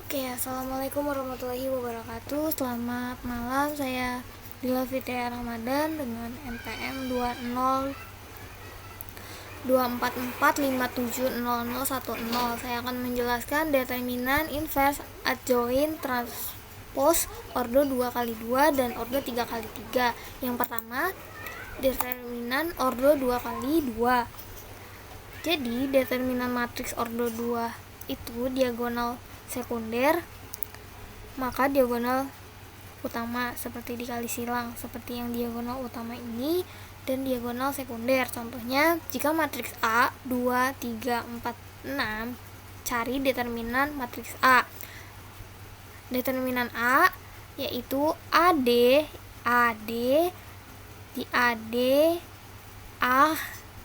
Oke, assalamualaikum warahmatullahi wabarakatuh. Selamat malam, saya Dila Fitria Ramadan dengan NPM 202445700010. Saya akan menjelaskan determinan inverse adjoint transpose ordo 2x2 dan ordo 3x3. Yang pertama, determinan ordo 2x2. Jadi, determinan matriks ordo 2 itu diagonal sekunder, maka diagonal utama seperti dikali silang, seperti yang diagonal utama ini dan diagonal sekunder. Contohnya, jika matriks A 2, 3, 4, 6, cari determinan matriks A. Determinan A yaitu AD di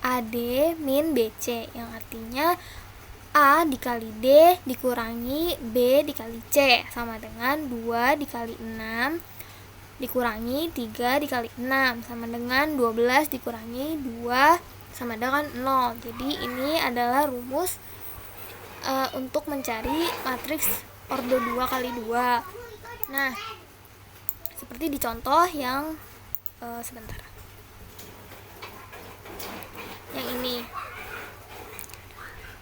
AD min BC, yang artinya A dikali D dikurangi B dikali C sama dengan 2 dikali 6 dikurangi 3 dikali 6 sama dengan 12 dikurangi 2 sama dengan 0. Jadi ini adalah rumus untuk mencari matriks ordo 2x2. Nah, seperti di contoh yang sebentar. Yang ini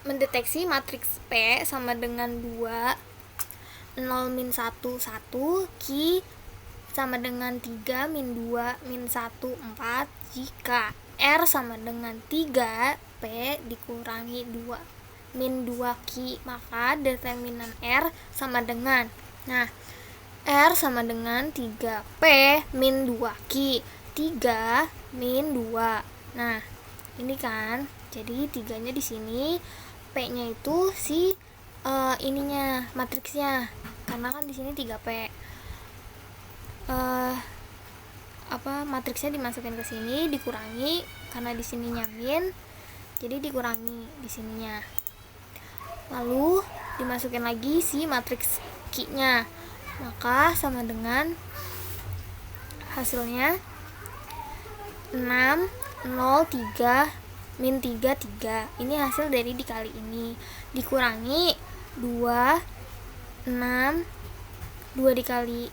mendeteksi matriks P sama dengan 2, 0 min 1, 1, Q sama dengan 3 min 2 min 1, 4 jika R sama dengan 3, P dikurangi 2 min 2Q, maka determinan R sama dengan, R sama dengan 3P min 2Q, 3 min 2. Nah, ini kan, jadi 3-nya di sini, P-nya itu si ininya, matriksnya. Karena kan di sini 3P. Matriksnya dimasukin ke sini, dikurangi karena di sininya min, jadi dikurangi di sininya. Lalu dimasukin lagi si matriks Q-nya. Maka sama dengan hasilnya 6, 0, 3 min 3, 3. Ini hasil dari dikali ini. Dikurangi 2, 6, 2 dikali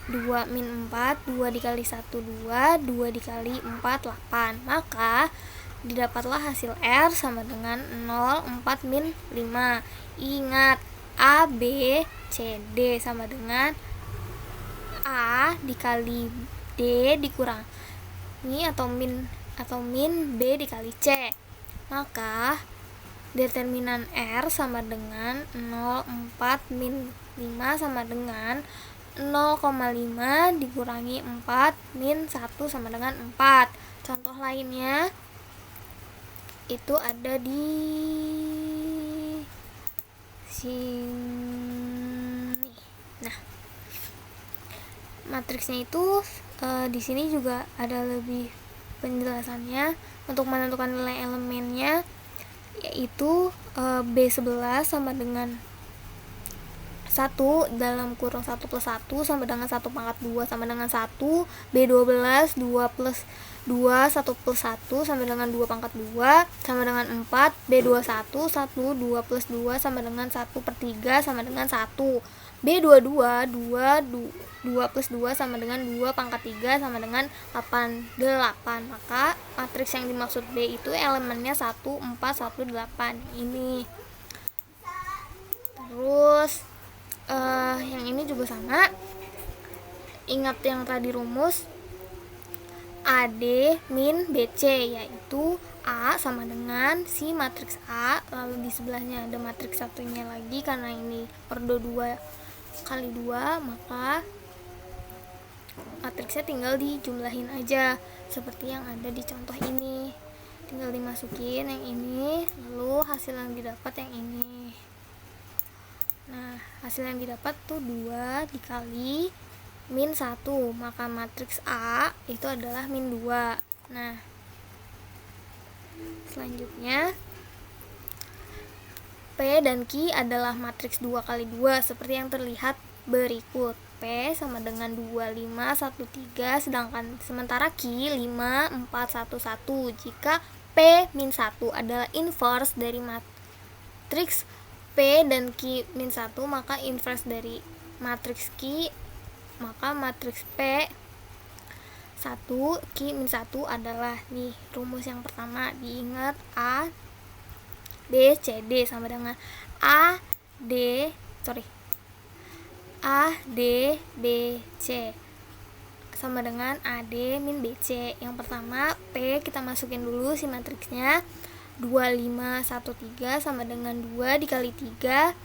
2 min 4, 2 dikali 1, 2, 2 dikali 4, 8. Maka didapatlah hasil R sama dengan 0, 4 min 5. Ingat, A, B, C, D sama dengan A dikali D dikurangi atau min B dikali C. Maka determinan R sama dengan 0,4 min 5 sama dengan 0,5 dikurangi 4 min 1 sama dengan 4. Contoh lainnya itu ada di sini. Nah, matriksnya itu di sini juga ada lebih penjelasannya. Untuk menentukan nilai elemennya yaitu B11 sama dengan 1 dalam kurung 1 plus 1 sama dengan 1 pangkat 2 sama dengan 1, B12 2 plus 2 1 plus 1 sama dengan 2 pangkat 2 sama dengan 4, B21 1 2 plus 2 sama dengan 1 per 3 sama dengan 1, B22 2 plus 2 sama dengan 2 pangkat 3 sama dengan 8. Maka matriks yang dimaksud B itu elemennya 1, 4, 1, 8 ini. Terus yang ini juga sama. Ingat yang tadi rumus AD min BC, yaitu A sama dengan si matriks A, lalu di sebelahnya ada matriks satunya lagi. Karena ini ordo 2x2, maka matriksnya tinggal dijumlahin aja seperti yang ada di contoh ini. Tinggal dimasukin yang ini, lalu hasil yang didapat yang ini. Nah, hasil yang didapat tuh 2 dikali min 1, maka matriks A itu adalah min 2. Nah, selanjutnya P dan Q adalah matriks 2x2 seperti yang terlihat berikut. P sama dengan 2, 5, 1, 3, sedangkan sementara Q 5, 4, 1, 1. Jika P min 1 adalah inverse dari matriks P dan Q min 1, maka inverse dari matriks Q, maka matriks P 1 Q min 1 adalah nih rumus yang pertama. Diingat A D C D sama dengan A D B C sama dengan AD min BC. Yang pertama P kita masukin dulu si matriksnya, 2513 sama dengan 2 dikali 3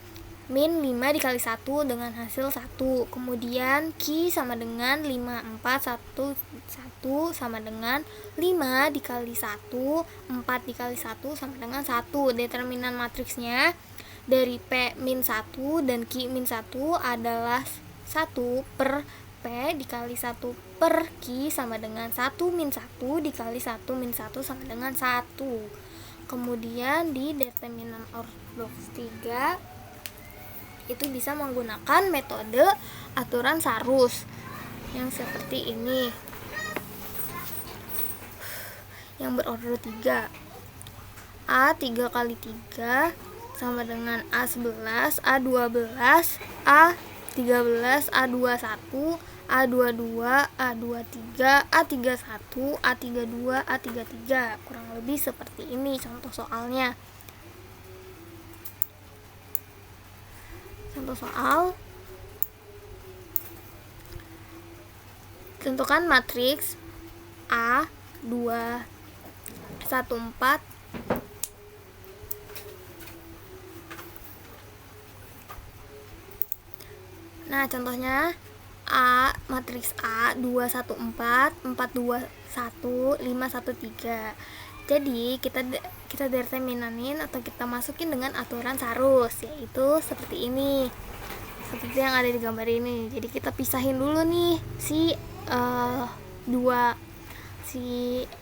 min 5 dikali 1 dengan hasil 1. Kemudian Q sama dengan 5411 sama dengan 5 dikali 1, 4 dikali 1 sama dengan 1. Determinan matriksnya dari P min 1 dan Q min 1 adalah 1 per P dikali 1 per Q sama dengan 1 min 1 dikali 1 min 1 sama dengan 1. Kemudian di determinan ortodoks 3 itu bisa menggunakan metode aturan Sarus yang seperti ini, yang berorder 3. A 3 kali 3 sama dengan A11, A12, A13, A21, A22, A23, A31, A32, A33. Kurang lebih seperti ini contoh soalnya. Contoh soal, tentukan matriks A 2 1 4 Nah, contohnya A, matriks A 214 421 513. Jadi kita determinanin atau kita masukin dengan aturan Sarus, yaitu seperti ini. Seperti yang ada di gambar ini. Jadi kita pisahin dulu nih si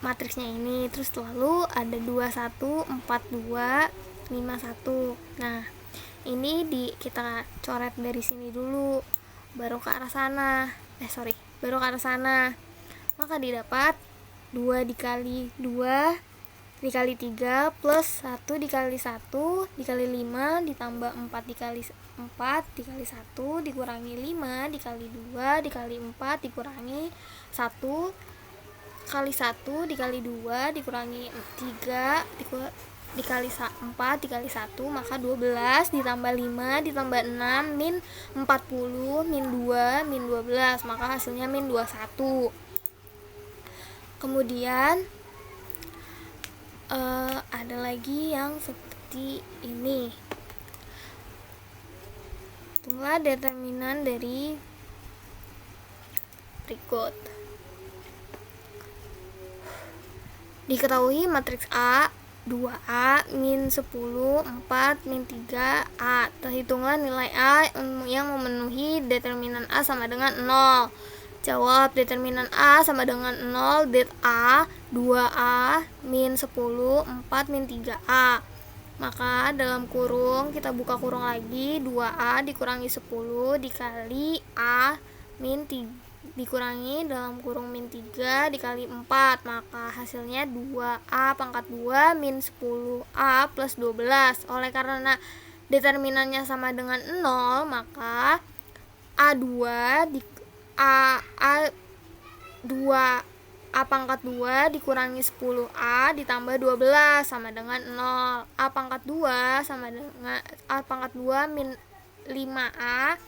matriksnya ini, terus lalu ada 21 42 51. Nah, ini kita coret dari sini dulu, baru ke arah sana. Maka didapat 2 dikali 2 dikali 3 plus 1 dikali 1 dikali 5 ditambah 4 dikali 4 dikali 1 dikurangi 5 dikali 2 dikali 4 dikurangi 1 kali 1 dikali 2 dikurangi 3 dikali 4 dikali 1, maka 12 ditambah 5 ditambah 6 min 40 min 2 min 12, maka hasilnya min 21. Kemudian ada lagi yang seperti ini. Hitunglah determinan dari berikut. Diketahui matriks A 2A min 10 4 min 3A. Terhitunglah nilai A yang memenuhi determinan A sama dengan 0. Jawab, determinan A sama dengan 0, det A 2A min 10 4 min 3A. Maka dalam kurung kita buka kurung lagi, 2A dikurangi 10 dikali A min 3 dikurangi dalam kurung min 3 dikali 4, maka hasilnya 2A pangkat 2 min 10A plus 12. Oleh karena determinannya sama dengan 0, maka A2 A pangkat 2 dikurangi 10A ditambah 12 sama dengan 0. A pangkat 2 sama dengan A pangkat 2 min 5A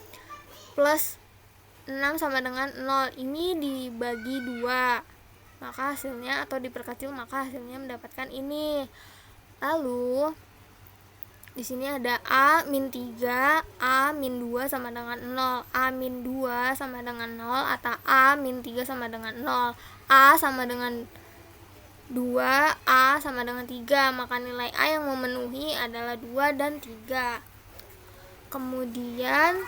plus 6 sama dengan 0. Ini dibagi 2, maka hasilnya atau diperkecil, maka hasilnya mendapatkan ini. Lalu di sini ada A min 3, A min 2 sama dengan 0, A min 2 sama dengan 0, atau A min 3 sama dengan 0. A sama dengan 2, A sama dengan 3, maka nilai A yang memenuhi adalah 2 dan 3. Kemudian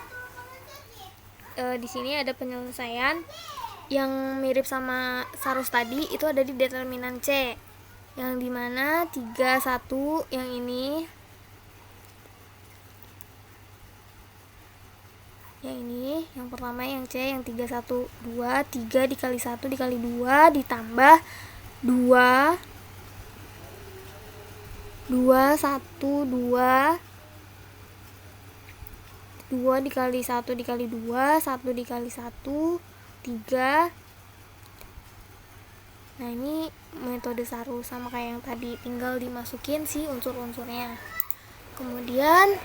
di sini ada penyelesaian yang mirip sama Sarus tadi, itu ada di determinan C, yang dimana 3, 1 yang ini, yang pertama yang C, yang 3, 1, 2, 3 dikali 1 dikali 2 ditambah 2 1, 2 2 dikali 1 dikali 2, 1 dikali 1, 3. Nah, ini metode Sarus sama kayak yang tadi, tinggal dimasukin sih unsur-unsurnya. Kemudian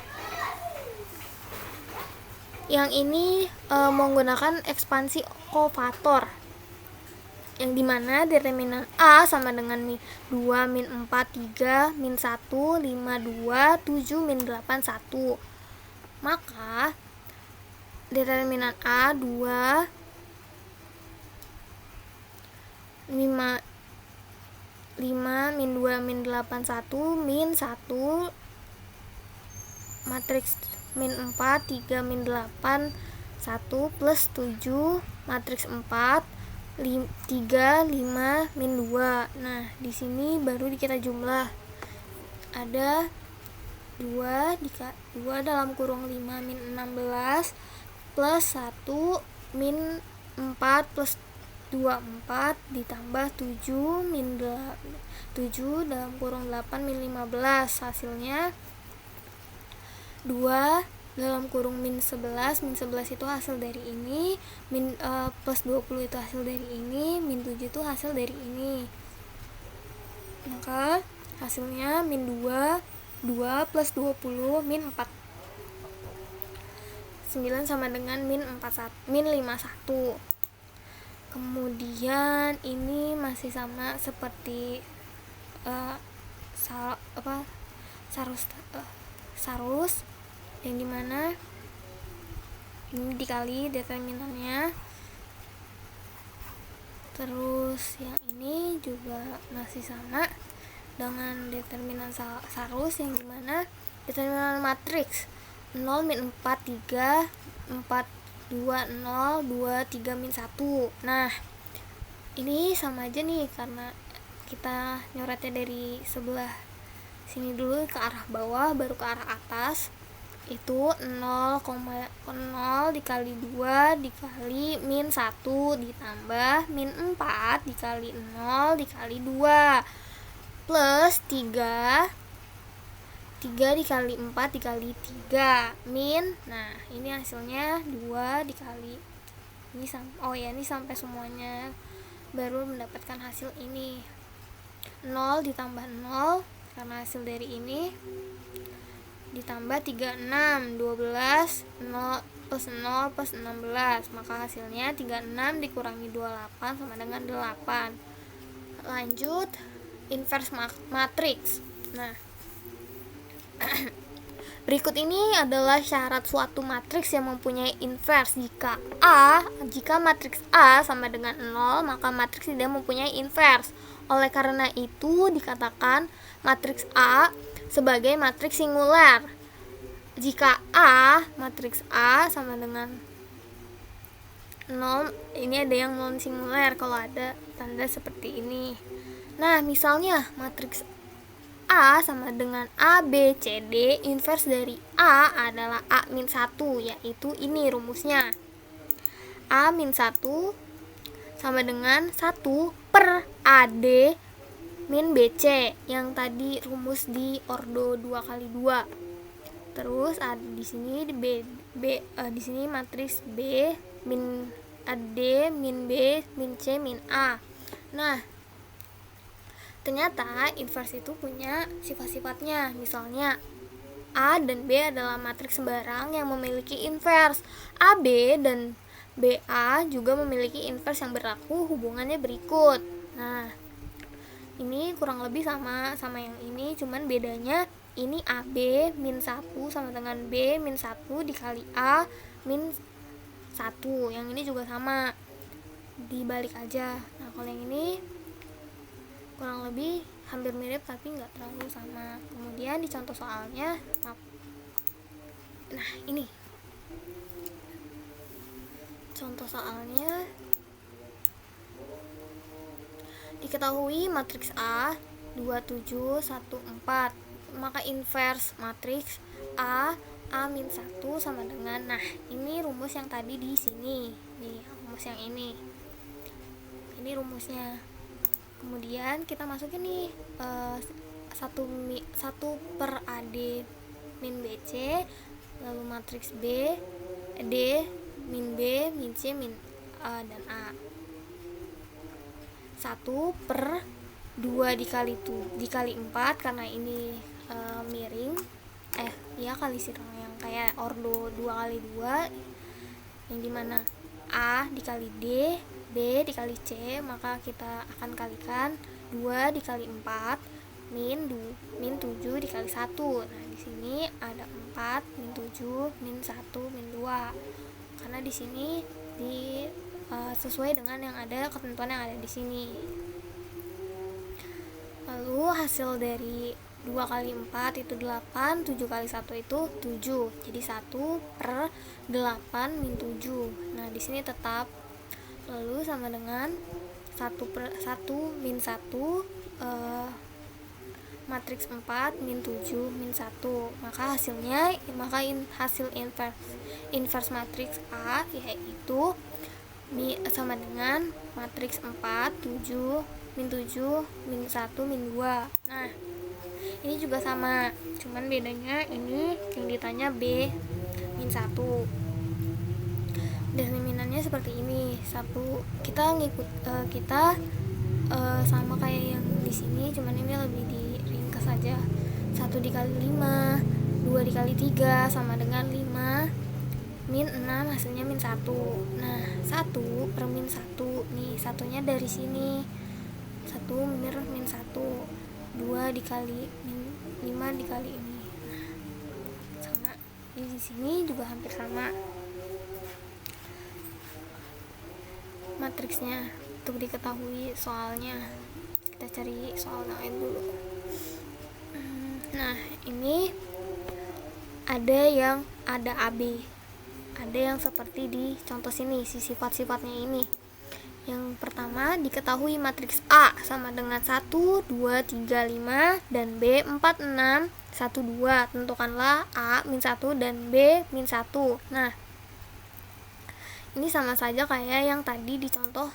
yang ini menggunakan ekspansi kofator, yang dimana determinan A sama dengan 2, min 4, 3, min 1, 5, 2, 7, min 8, 1. Maka determinan A 2, 5, min 2, min 8, 1, min 1, matriks min 4, 3, min 8, 1, plus 7, matriks 4, 3, 5, min 2. Nah, di sini baru kita jumlah. Ada 2 dalam kurung 5 min 16 plus 1 min 4 plus 2, 4 ditambah 7 min 7 dalam kurung 8 min 15. Hasilnya 2 dalam kurung min 11. Min 11 itu hasil dari ini, plus 20 itu hasil dari ini, min 7 itu hasil dari ini. Maka hasilnya min 2 plus 20 min 4. 9 sama dengan min 51. Kemudian ini masih sama seperti Sarus, yang dimana ini dikali determinannya. Terus yang ini juga masih sama dengan determinan Sarus, yang dimana determinan matriks 0, min 4, 3, 4, 2, 0, 2, 3, min 1. Nah, ini sama aja nih, karena kita nyoretnya dari sebelah sini dulu ke arah bawah baru ke arah atas. Itu 0,0 dikali 2 dikali min 1 ditambah min 4 dikali 0 dikali 2 plus 3 dikali 4 dikali 3 min. Nah, ini hasilnya 2 dikali ini ini sampai semuanya baru mendapatkan hasil ini. 0 ditambah 0 karena hasil dari ini, ditambah 36, 12, 0 plus 0 plus 16, maka hasilnya 36 dikurangi 28 sama dengan 8. Lanjut, inverse matriks. Nah, berikut ini adalah syarat suatu matriks yang mempunyai inverse. Jika matriks A sama dengan 0, maka matriks tidak mempunyai inverse. Oleh karena itu dikatakan matriks A sebagai matriks singular. Jika matriks A sama dengan 0, ini ada yang non singular kalau ada tanda seperti ini. Nah, misalnya matriks A sama dengan A, B, C, D, inverse dari A adalah A-1, yaitu ini rumusnya. A-1 sama dengan 1 per AD min BC, yang tadi rumus di ordo 2 kali 2. Terus ada di sini di sini matriks B min AD min B min C min A. Nah, ternyata inverse itu punya sifat-sifatnya. Misalnya A dan B adalah matriks sembarang yang memiliki inverse. AB dan BA juga memiliki inverse yang berlaku hubungannya berikut. Nah, ini kurang lebih sama yang ini, cuman bedanya ini AB min 1 sama dengan B min 1 dikali A min 1. Yang ini juga sama, dibalik aja. Nah, kalau yang ini kurang lebih hampir mirip tapi nggak terlalu sama. Kemudian di contoh soalnya, nah ini contoh soalnya, diketahui matriks A 27, 1, 4, maka inverse matriks A-1 sama dengan, nah ini rumus yang tadi di sini nih, rumus yang ini rumusnya. Kemudian kita masukin nih 1 per AD min BC lalu matriks B, D, min B, min C, min dan A. 1/2 dikali 4 karena ini miring, kali sirang yang kayak ordo 2 kali 2, yang dimana A dikali D, B dikali C, maka kita akan kalikan 2 dikali 4 min 7 dikali 1. Nah, di sini ada 4 min 7 min 1 min 2. Karena di sini sesuai dengan yang ada, ketentuan yang ada di sini. Lalu hasil dari 2 kali 4 itu 8, 7 kali 1 itu 7. Jadi 1/8 min 7. Nah, di sini tetap. Lalu sama dengan 1 min 1 matriks 4 min 7 min 1. Maka hasil inverse matriks A yaitu sama dengan matriks 4 7 min 7 min 1 min 2. Nah, ini juga sama, cuman bedanya ini yang ditanya B min 1. Determinannya seperti ini. Kita sama kayak yang di sini, cuman ini lebih diringkas saja. 1 dikali 5, 2 dikali 3 sama dengan 5 min 6, hasilnya min 1. Nah, 1/min 1 nih, satunya dari sini. 1/min 1. 2 dikali min 5 dikali ini. Nah, sama. Di sini juga hampir sama matriksnya. Untuk diketahui soalnya, kita cari soal lain dulu. Nah, ini ada AB, ada yang seperti di contoh sini, si sifat-sifatnya ini. Yang pertama, diketahui matriks A sama dengan 1, 2, 3, 5 dan B 4, 6, 1, 2. Tentukanlah A min 1 dan B min 1. Nah, ini sama saja kayak yang tadi di contoh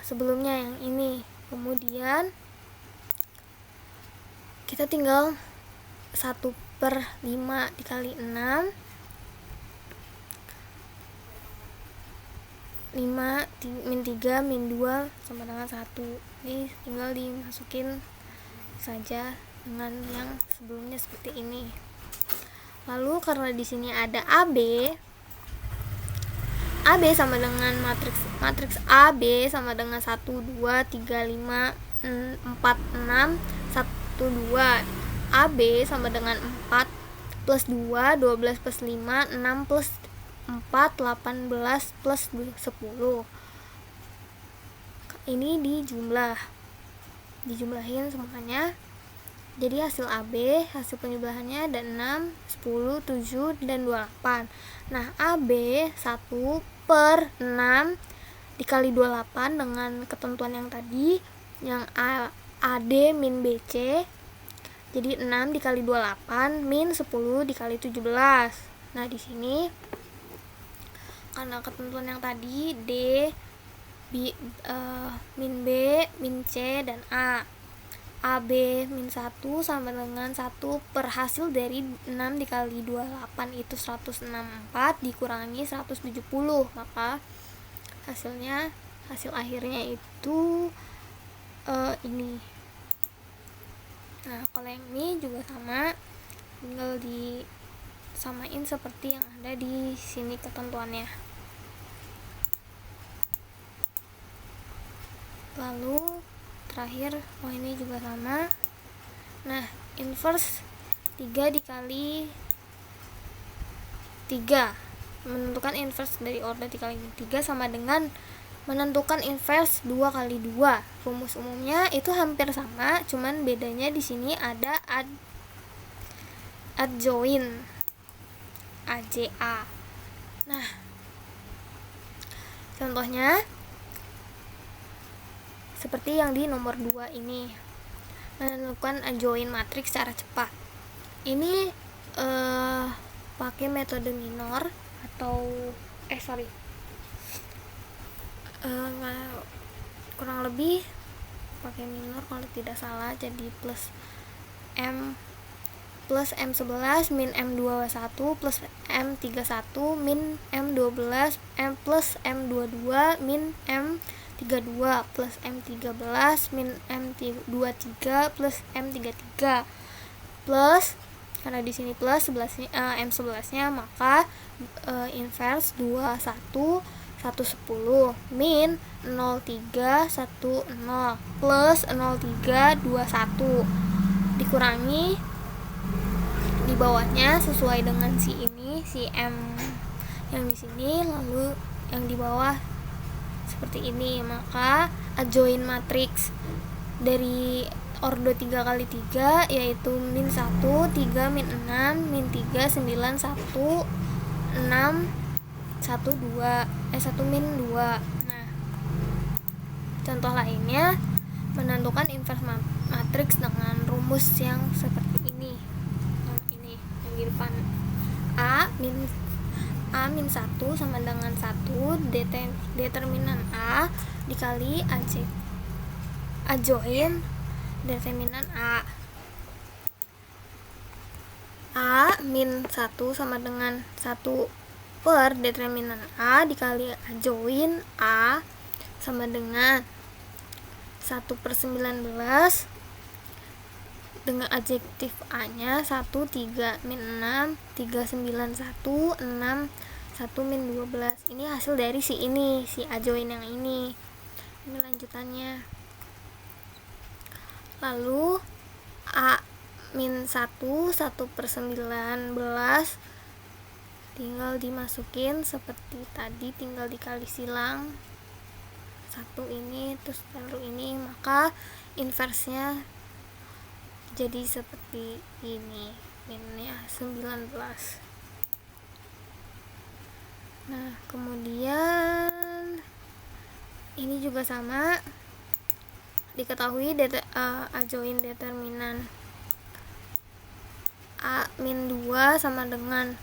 sebelumnya yang ini. Kemudian kita tinggal 1/5 dikali 6, 5 min 3 min 2 sama dengan 1. Ini tinggal dimasukin saja dengan yang sebelumnya seperti ini. Lalu karena di sini ada AB sama dengan matriks AB sama dengan 1, 2, 3, 5, 4, 6, 1, 2. AB sama dengan 4 plus 2, 12 plus 5, 6 plus 4, 18 plus 10. Ini dijumlahin semuanya. Jadi hasil AB, hasil penjumlahannya ada 6, 10, 7, dan 28. Nah, AB 1/6 dikali 28 dengan ketentuan yang tadi, yang AD min BC. Jadi 6 dikali 28 min 10 dikali 17. Nah, di sini karena ketentuan yang tadi D, min B, min C, dan A. AB min 1 sama dengan 1 per hasil dari 6 dikali 28 itu 164 dikurangi 170. Maka hasil akhirnya itu ini. Nah, kalau yang ini juga sama, tinggal disamain seperti yang ada di sini ketentuannya. Lalu terakhir, ini juga sama. Nah, inverse 3 dikali 3, menentukan inverse dari order dikali 3 sama dengan menentukan inverse 2 kali 2. Rumus umumnya itu hampir sama, cuman bedanya di sini ada adjoint, AJA. Nah, contohnya seperti yang di nomor 2 ini, menentukan adjoint matriks secara cepat. Ini pakai metode minor atau kurang lebih pakai minor kalau tidak salah, jadi plus M plus M11 min M21 plus M31 min M12 plus M22 min M32 plus M13 min M23 plus M33 plus, karena di sini plus M11-nya, maka inverse 21 110 min 0310 plus 0321 dikurangi di bawahnya sesuai dengan si M yang di sini, lalu yang di bawah seperti ini. Maka adjoint matrix dari ordo 3x3 yaitu min 1, 3, min 6, min 3, 9, 1, 6, 1, 2, 1 min 2. Nah, contoh lainnya menentukan inverse matrix dengan rumus yang seperti ini. Ini yang di depan. A min 1 sama dengan 1 determinan A dikali adjoint determinan A. A min 1 sama dengan 1 per determinan A dikali adjoint A sama dengan 1/19 dengan adjektif A-nya 1, 3, min 6, 3, 9, 1, 6, 1 min 12. Ini hasil dari si adjoint yang ini. Ini lanjutannya. Lalu A min 1, 1/19 tinggal dimasukin seperti tadi, tinggal dikali silang 1 ini terus lalu ini, maka inversnya jadi seperti ini, minnya 19. Nah, kemudian ini juga sama, diketahui adjoint determinan A min 2 sama dengan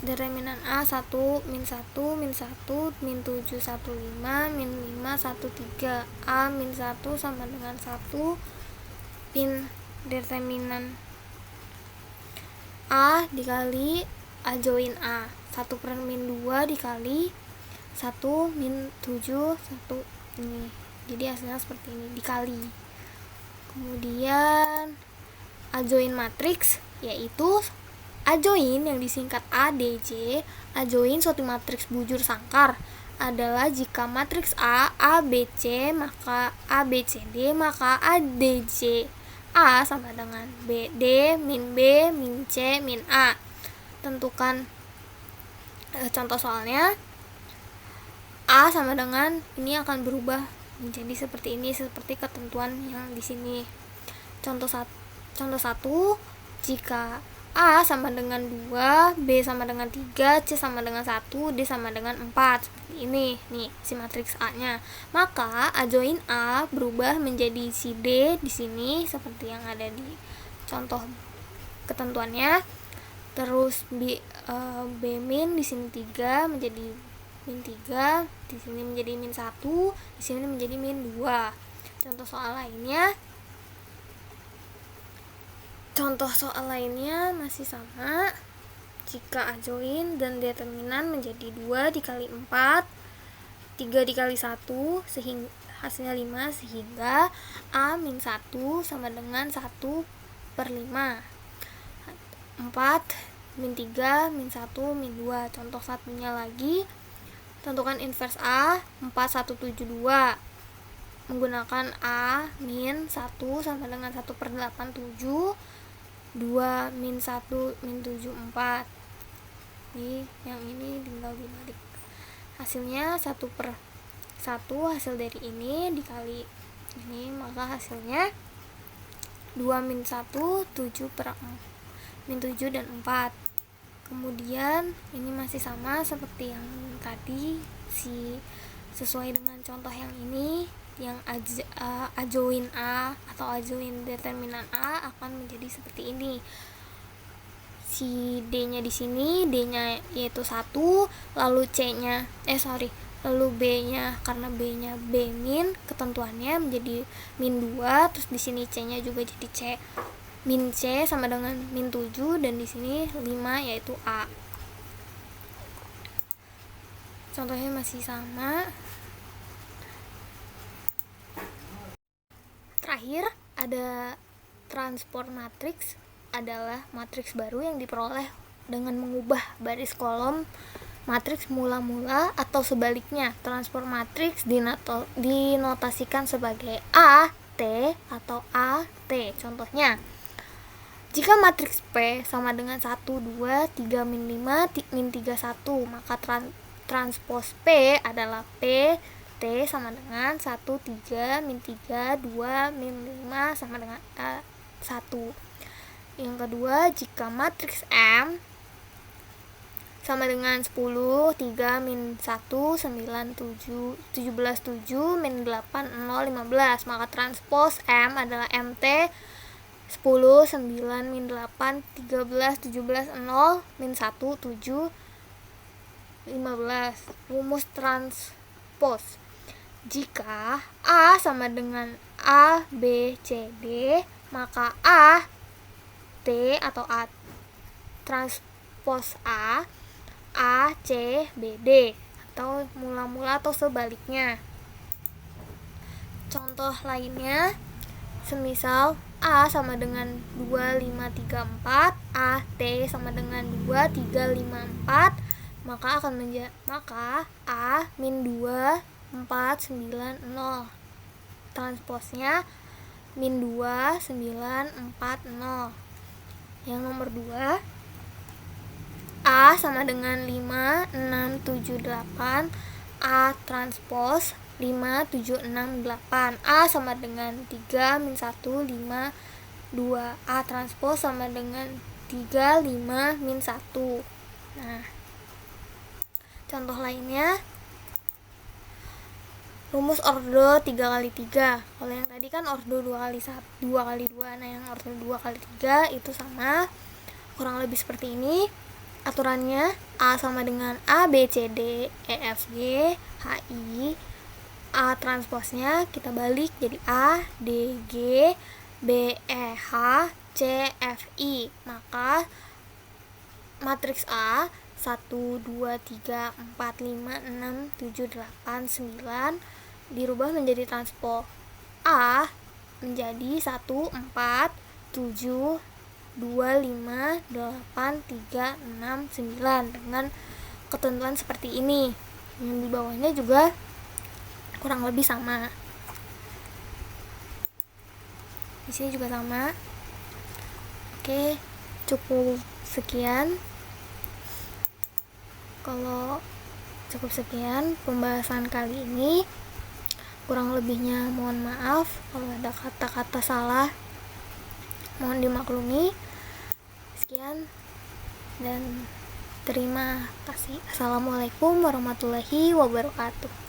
determinan A 1, min 1, min 1, min 7, 1, 5, min 5, 1, 3. A min 1 sama dengan 1 min determinan A dikali adjoint A. 1 per min 2 dikali 1 min 7, 1 ini. Jadi hasilnya seperti ini, dikali. Kemudian adjoint matrix yaitu adjoint yang disingkat ADJ. Adjoint suatu matriks bujur sangkar adalah jika matriks A, ABC, maka ABCD, maka ADJ A sama dengan BD min B min C min A. Tentukan contoh soalnya. A sama dengan ini akan berubah menjadi seperti ini, seperti ketentuan yang di sini. Contoh 1, jika A sama dengan 2, B sama dengan 3, C sama dengan 1, D sama dengan 4. Seperti ini, nih si matriks A-nya. Maka adjoint A berubah menjadi si D di sini seperti yang ada di contoh ketentuannya. Terus B min di sini 3 menjadi min 3, di sini menjadi min 1, di sini menjadi min 2. Contoh soal lainnya masih sama. Jika adjoint dan determinan menjadi 2 dikali 4, 3 dikali 1 sehingga hasilnya 5, sehingga A min 1 sama dengan 1/5. 4 min 3 min 1 min 2. Contoh satunya lagi, tentukan inverse A 4172 menggunakan A min 1 sama dengan 1/87, 2 min 1 min 7 4. Nih, yang ini tinggal dibalik. Hasilnya 1/1 hasil dari ini dikali ini, maka hasilnya 2 min 1 min 7 dan 4. Kemudian ini masih sama seperti yang tadi, sesuai dengan contoh yang ini, yang adjoint A atau adjoint determinan A akan menjadi seperti ini. Si D-nya di sini, D-nya yaitu 1, lalu lalu B-nya, karena B-nya B min, ketentuannya menjadi min 2, terus di sini C-nya juga jadi C. min C sama dengan min 7, dan di sini 5 yaitu A. Contohnya masih sama. Terakhir ada transport matriks, adalah matriks baru yang diperoleh dengan mengubah baris kolom matriks mula-mula atau sebaliknya. Transport matriks dinotasikan sebagai A T atau A T. Contohnya, jika matriks P sama dengan 1, 2, 3, min 5, min 3, 1, maka transpos P adalah P T sama dengan 1, 3, min 3, 2, min 5 sama dengan 1. Yang kedua, jika matriks M sama dengan 10, 3, min 1, 9, 7, 17, 7, min 8, 0, 15, maka transpos M adalah MT 10, 9, min 8, 13, 17, 0, min 1, 7, 15. Rumus transpos: jika A sama dengan A, B, C, D, maka A, T atau A transpos A, C, B, D, atau mula-mula atau sebaliknya. Contoh lainnya, semisal A sama dengan 2, 5, 3, 4, A, T sama dengan 2, 3, 5, 4, maka A min 2, 4, 9, 0. Transposnya min 2, 9, 4, 0. Yang nomor 2, A sama dengan 5, 6, 7, 8, A transpos 5, 7, 6, 8. A sama dengan 3, min 1, 5, 2. A transpos sama dengan 3, 5, min 1. Nah, contoh lainnya, rumus ordo 3x3. Kalau yang tadi kan ordo 2x2. Nah, yang ordo 2x3 itu sama, kurang lebih seperti ini. Aturannya, A sama dengan A, B, C, D, E, F, G, H, I. A transposnya kita balik jadi A, D, G, B, E, H, C, F, I. Maka matriks A 1, 2, 3, 4, 5, 6, 7, 8, 9 dirubah menjadi transpos A menjadi 1, 4, 7, 2, 5, 8, 3, 6, 9 dengan ketentuan seperti ini. Yang di bawahnya juga kurang lebih sama. Di sini juga sama. Oke, cukup sekian. Kalau cukup sekian pembahasan kali ini. Kurang lebihnya mohon maaf kalau ada kata-kata salah. Mohon dimaklumi. Sekian dan terima kasih. Assalamualaikum warahmatullahi wabarakatuh.